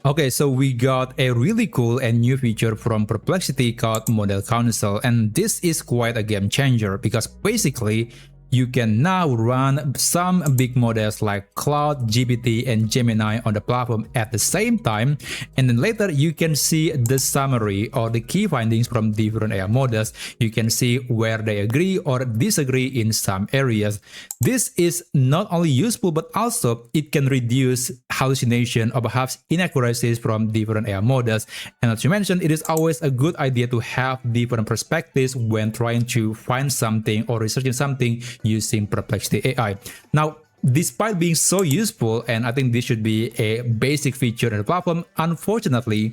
Okay, so we got a really cool and new feature from Perplexity called Model Console, and this is quite a game changer because basically you can now run some big models like Claude, GPT, and Gemini on the platform at the same time, and then later you can see the summary or the key findings from different AI models. You can see where they agree or disagree in some areas. This is not only useful, but also it can reduce hallucination or perhaps inaccuracies from different AI models. And as you mentioned, it is always a good idea to have different perspectives when trying to find something or researching something using Perplexity AI. Now, despite being so useful, and I think this should be a basic feature in the platform, unfortunately,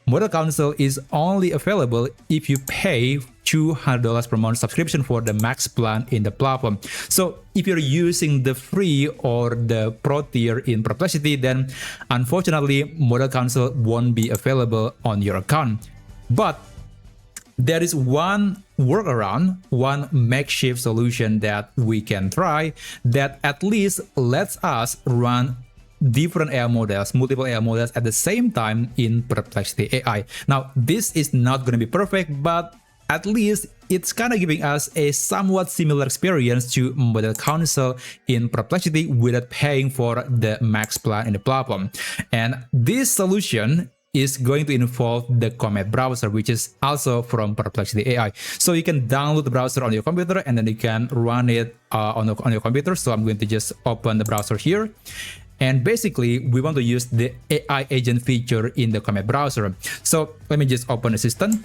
Model Console is only available if you pay $200 per month subscription for the max plan in the platform. So if you're using the free or the pro tier in Perplexity, then unfortunately, Model Console won't be available on your account. But there is one workaround, one makeshift solution that we can try that at least lets us run different AI models, multiple AI models at the same time in Perplexity AI. Now, this is not going to be perfect, but at least it's kind of giving us a somewhat similar experience to Model Console in Perplexity without paying for the max plan in the platform. And this solution is going to involve the Comet browser, which is also from Perplexity AI. So you can download the browser on your computer and then you can run it on your computer. So I'm going to just open the browser here. And basically, we want to use the AI agent feature in the Comet browser. So let me just open the system.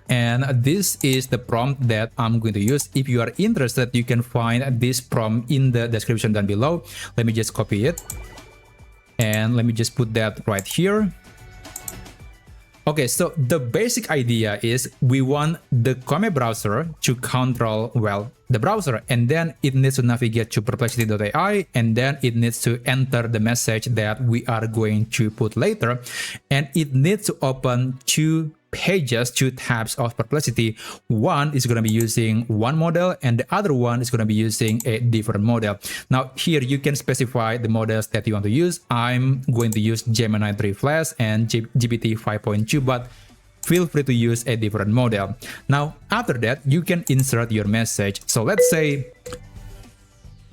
And this is the prompt that I'm going to use. If you are interested, you can find this prompt in the description down below. Let me just copy it. And let me just put that right here. Okay, so the basic idea is we want the Comet browser to control, well, the browser, and then it needs to navigate to perplexity.ai, and then it needs to enter the message that we are going to put later, and it needs to open two pages, two tabs of Perplexity. One is going to be using one model and the other one is going to be using a different model. Now here you can specify the models that you want to use. I'm going to use Gemini 3 Flash and GPT 5.2, but feel free to use a different model. Now after that, you can insert your message. So let's say,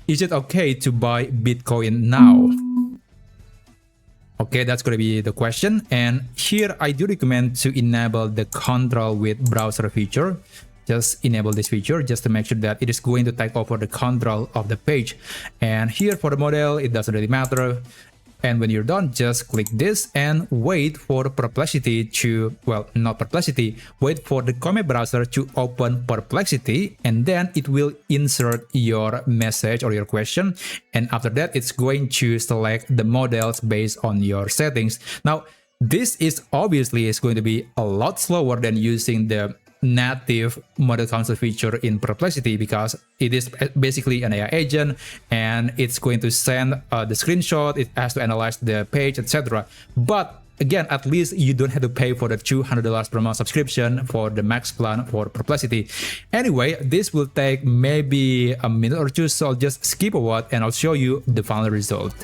is it okay to buy Bitcoin now? Okay, that's going to be the question. And here I do recommend to enable the control with browser feature. Just enable this feature just to make sure that it is going to take over the control of the page. And here for the model, it doesn't really matter. And when you're done, just click this and wait for Perplexity to, well, not Perplexity, wait for the Comet browser to open Perplexity, and then it will insert your message or your question. And after that, it's going to select the models based on your settings. Now, this is obviously going to be a lot slower than using the native Model Console feature in Perplexity because it is basically an AI agent and it's going to send the screenshot, it has to analyze the page, etc. But again, at least you don't have to pay for the $200 per month subscription for the max plan for Perplexity. Anyway, this will take maybe a minute or two, so I'll just skip a word and I'll show you the final result.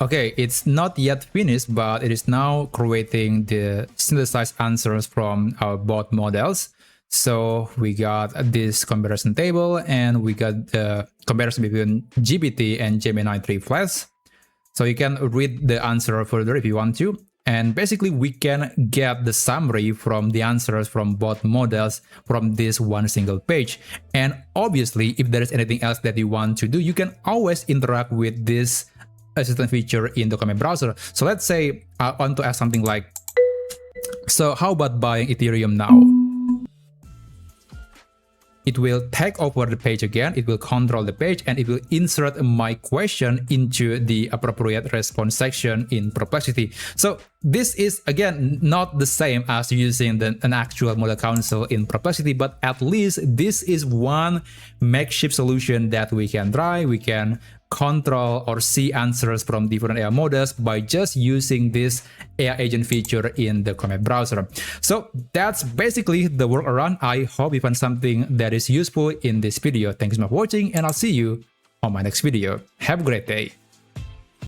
Okay, it's not yet finished, but it is now creating the synthesized answers from our bot models. So we got this comparison table and we got the comparison between GPT and Gemini 3 Flash. So you can read the answer further if you want to. And basically we can get the summary from the answers from both models from this one single page. And obviously, if there is anything else that you want to do, you can always interact with this assistant feature in the Comet browser. So let's say I want to ask something like, so how about buying Ethereum now? It will take over the page again, it will control the page, and it will insert my question into the appropriate response section in Perplexity. So this is, again, not the same as using an actual Model Console in Perplexity, but at least this is one makeshift solution that we can try. We can control or see answers from different AI models by just using this AI agent feature in the Comet browser. So that's basically the workaround. I hope you found something that is useful in this video. Thanks so much for watching, and I'll see you on my next video. Have a great day.